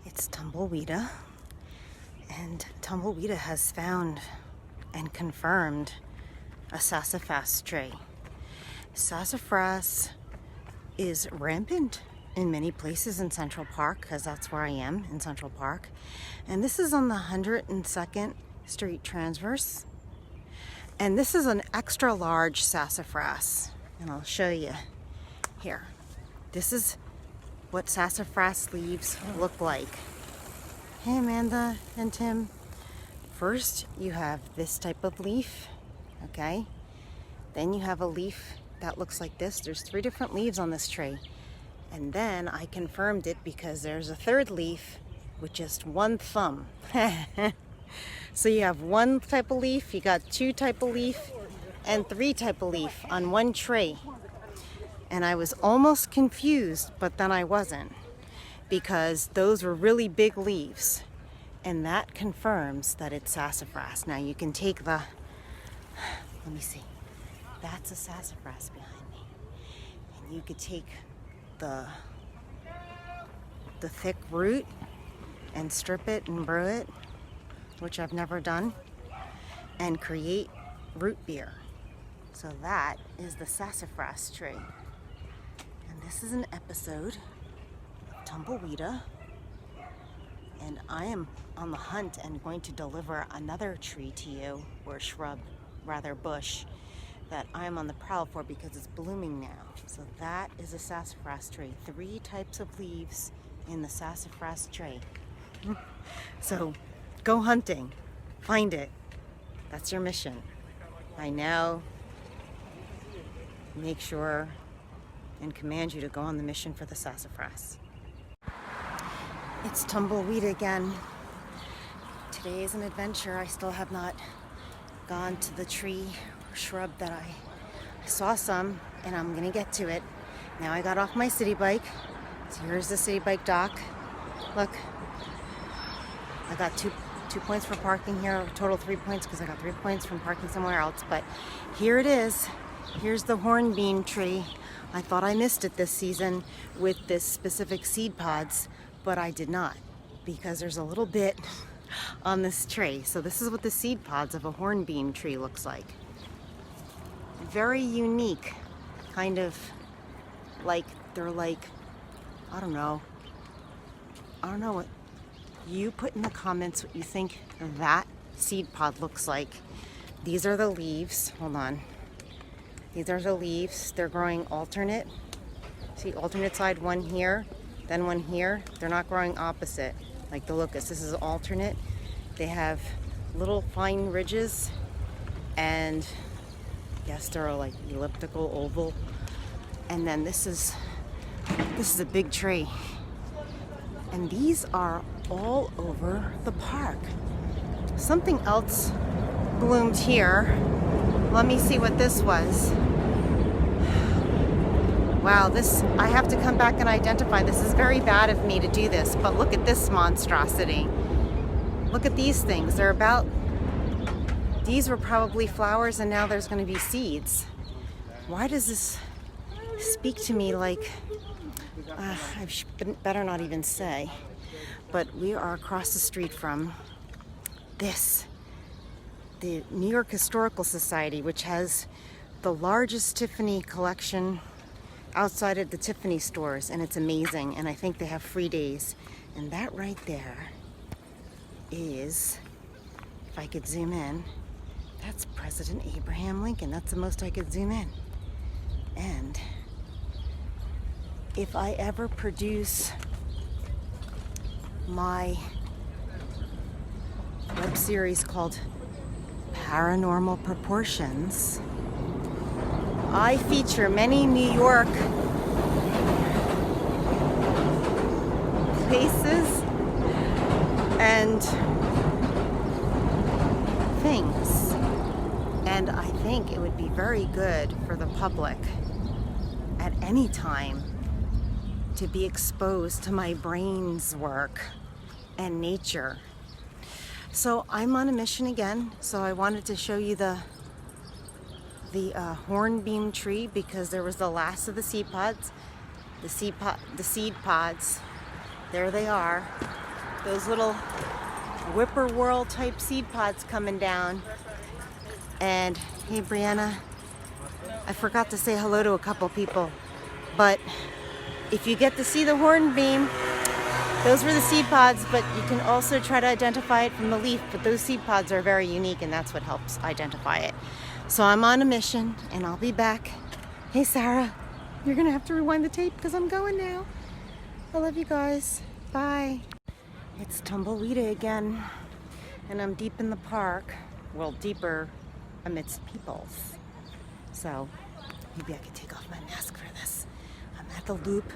It's Tumbleweeda, and Tumbleweeda has found and confirmed a sassafras tree. Sassafras is rampant in many places in Central Park, because that's where I am, in Central Park. And this is on the 102nd Street Transverse. And this is an extra large sassafras. And I'll show you here. This is what sassafras leaves look like. Hey Amanda and Tim. First you have this type of leaf, okay? Then you have a leaf that looks like this. There's 3 different leaves on this tree. And then I confirmed it because there's a third leaf with just one thumb. So you have 1 type of leaf, you got 2 type of leaf, and 3 type of leaf on one tree. And I was almost confused, but then I wasn't, because those were really big leaves. And that confirms that it's sassafras. Now you can take the, let me see, that's a sassafras behind me. And you could take the thick root and strip it and brew it, which I've never done, and create root beer. So that is the sassafras tree. And this is an episode of Tumbleweeda, and I am on the hunt and going to deliver another tree to you, or shrub, rather bush, that I am on the prowl for because it's blooming now. So that is a sassafras tree. 3 types of leaves in the sassafras tree. So go hunting, find it. That's your mission. I now make sure and command you to go on the mission for the sassafras. It's Tumbleweed again. Today is an adventure. I still have not gone to the tree or shrub that I saw some, and I'm gonna get to it. Now I got off my city bike. So here's the city bike dock. Look, I got two points for parking here, total 3 points because I got 3 points from parking somewhere else. But here it is. Here's the hornbeam tree. I thought I missed it this season with this specific seed pods, but I did not, because there's a little bit on this tree. So this is what the seed pods of a hornbeam tree looks like. Very unique, kind of like, they're like, I don't know what you put in the comments what you think that seed pod looks like. These are the leaves. Hold on. These are the leaves. They're growing alternate. See, alternate side, one here, then one here. They're not growing opposite like the locust. This is alternate. They have little fine ridges, and yes, they're like elliptical, oval. And then this is a big tree. And these are all over the park. Something else bloomed here. Let me see what this was. Wow, this, I have to come back and identify. This is very bad of me to do this, but look at this monstrosity. Look at these things. They're about, these were probably flowers, and now there's going to be seeds. Why does this speak to me like, I better not even say, but we are across the street from this, the New York Historical Society, which has the largest Tiffany collection outside of the Tiffany stores, and it's amazing, and I think they have free days. And that right there is, if I could zoom in, that's President Abraham Lincoln. That's the most I could zoom in. And if I ever produce my web series called Paranormal Proportions, I feature many New York places and things. And I think it would be very good for the public at any time to be exposed to my brain's work and nature. So I'm on a mission again. So I wanted to show you the hornbeam tree, because there was the last of the seed pods. The seed pods, there they are. those little whippoorwill type seed pods coming down. And hey, Brianna, I forgot to say hello to a couple people, but if you get to see the hornbeam, those were the seed pods, but you can also try to identify it from the leaf, but those seed pods are very unique, and that's what helps identify it. So I'm on a mission, and I'll be back. Hey, Sarah, you're gonna have to rewind the tape because I'm going now. I love you guys. Bye. It's Tumbleweeda again, and I'm deep in the park. Well, deeper amidst peoples. So maybe I could take off my mask for this. I'm at the loop,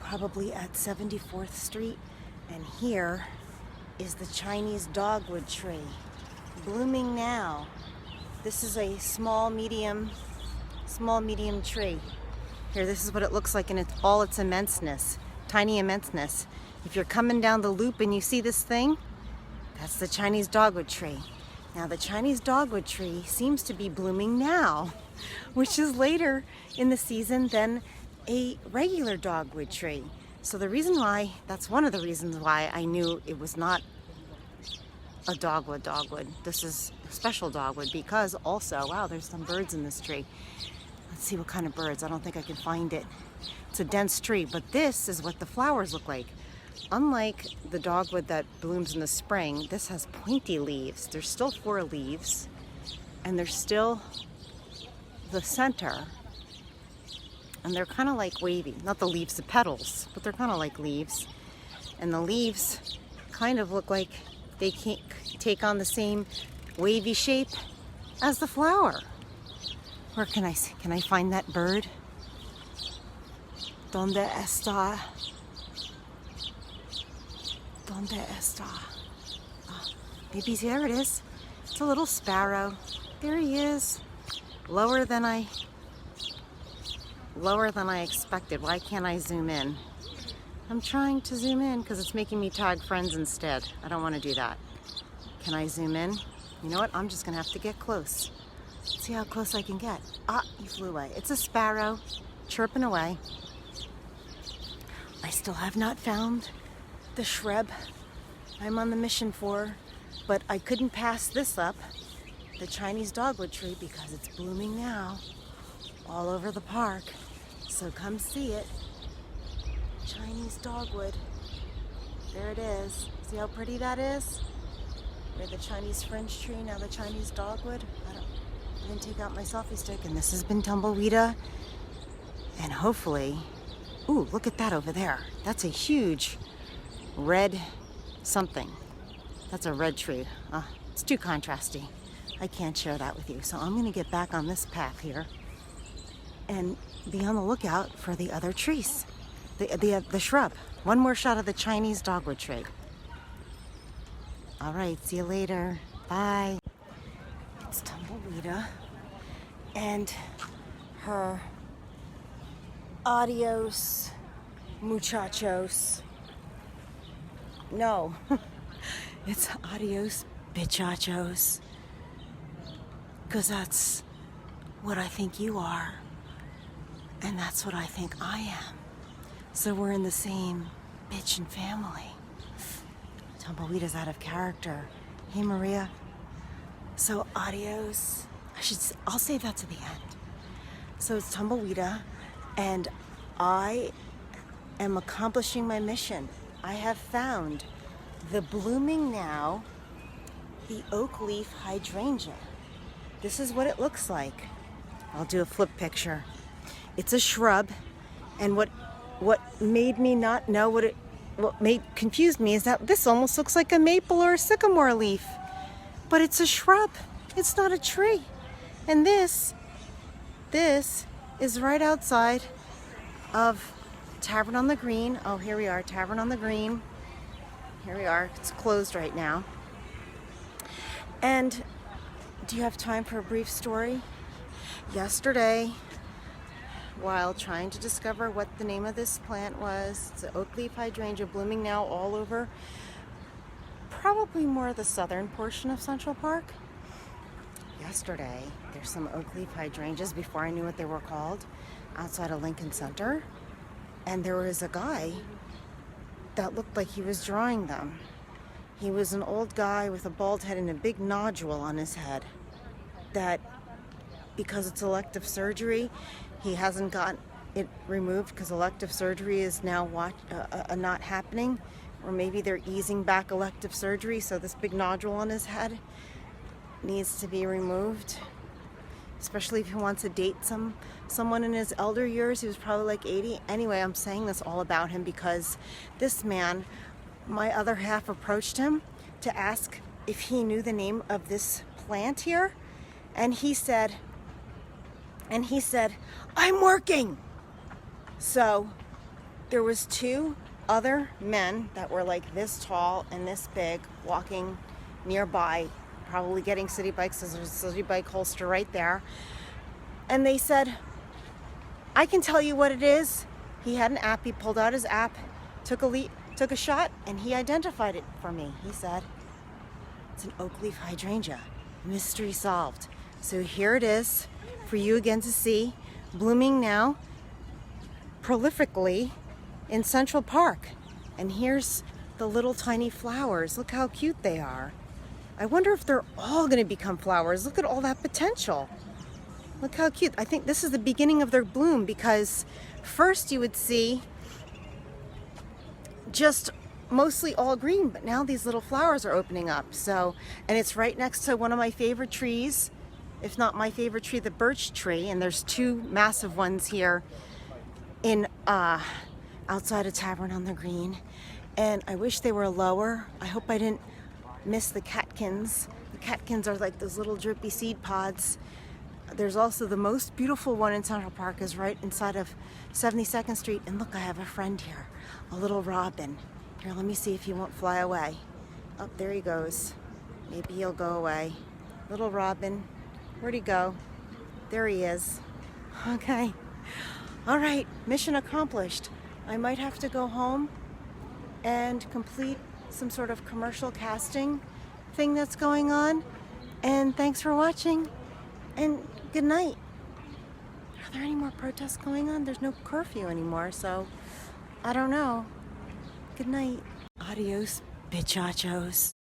probably at 74th Street, and here is the Chinese dogwood tree, blooming now. This is a small medium tree. Here, this is what it looks like in all its immenseness, tiny immenseness. If you're coming down the loop and you see this thing, that's the Chinese dogwood tree. Now, the Chinese dogwood tree seems to be blooming now, which is later in the season than a regular dogwood tree. So that's one of the reasons why I knew it was not a dogwood. This is a special dogwood, because also, wow, there's some birds in this tree. Let's see what kind of birds. I don't think I can find it. It's a dense tree, but this is what the flowers look like. Unlike the dogwood that blooms in the spring, this has pointy leaves. There's still 4 leaves, and there's still the center, and they're kind of like wavy. Not the leaves, the petals, but they're kind of like leaves. And the leaves kind of look like they can't take on the same wavy shape as the flower. Where can I find that bird? ¿Dónde está? ¿Dónde está? Oh, maybe there it is. It's a little sparrow. There he is. Lower than I expected. Why can't I zoom in? I'm trying to zoom in because it's making me tag friends instead. I don't want to do that. Can I zoom in? You know what? I'm just gonna have to get close. See how close I can get. Ah, he flew away. It's a sparrow chirping away. I still have not found the shrub I'm on the mission for, but I couldn't pass this up, the Chinese dogwood tree, because it's blooming now all over the park. So come see it. Chinese dogwood. There it is. See how pretty that is? We're the Chinese French tree, now the Chinese dogwood. I didn't take out my selfie stick, and this has been Tumbleweeda. And hopefully, ooh, look at that over there. That's a huge red something. That's a red tree. It's too contrasty. I can't share that with you. So I'm gonna get back on this path here and be on the lookout for the other trees, the shrub. One more shot of the Chinese dogwood tree. All right, see you later. Bye. It's Tumbleweeda and her adios muchachos. No, it's adios bichachos, because that's what I think you are, and that's what I think I am. So we're in the same bitchin' family. Tumbleweeda's out of character. Hey, Maria. So adios. I'll save that to the end. So it's Tumbleweeda, and I am accomplishing my mission. I have found the blooming now, the oak leaf hydrangea. This is what it looks like. I'll do a flip picture. It's a shrub, and what made me not know confused me is that this almost looks like a maple or a sycamore leaf, but it's a shrub. It's not a tree. And this is right outside of Tavern on the Green. Oh, here we are, Tavern on the Green. Here we are. It's closed right now. And do you have time for a brief story? Yesterday, while trying to discover what the name of this plant was, it's an oak leaf hydrangea blooming now all over, probably more the southern portion of Central Park. Yesterday, there's some oak leaf hydrangeas, before I knew what they were called, outside of Lincoln Center. And there was a guy that looked like he was drawing them. He was an old guy with a bald head and a big nodule on his head that, because it's elective surgery, he hasn't got it removed because elective surgery is now not happening, or maybe they're easing back elective surgery, so this big nodule on his head needs to be removed, especially if he wants to date someone in his elder years. He was probably like 80. Anyway, I'm saying this all about him because this man, my other half, approached him to ask if he knew the name of this plant here, and he said, I'm working. So there was 2 other men that were like this tall and this big walking nearby, probably getting city bikes. There's a city bike holster right there. And they said, I can tell you what it is. He had an app. He pulled out his app, took a shot, and he identified it for me. He said, it's an oak leaf hydrangea. Mystery solved. So here it is for you again to see, blooming now prolifically in Central Park. And here's the little tiny flowers. Look how cute they are. I wonder if they're all going to become flowers. Look at all that potential. Look how cute. I think this is the beginning of their bloom, because first you would see just mostly all green, but now these little flowers are opening up. So, and it's right next to one of my favorite trees, if not my favorite tree, the birch tree. And there's 2 massive ones here in outside a tavern on the green, and I wish they were lower. I hope I didn't miss the catkins. The catkins are like those little drippy seed pods. There's also the most beautiful one in Central Park is right inside of 72nd Street. And look, I have a friend here, a little robin. Here, let me see if he won't fly away. Oh, there he goes. Maybe he'll go away. Little robin, where'd he go? There he is. Okay. All right, mission accomplished. I might have to go home and complete some sort of commercial casting thing that's going on. And thanks for watching, and good night. Are there any more protests going on? There's no curfew anymore, so I don't know. Good night. Adios, bichachos.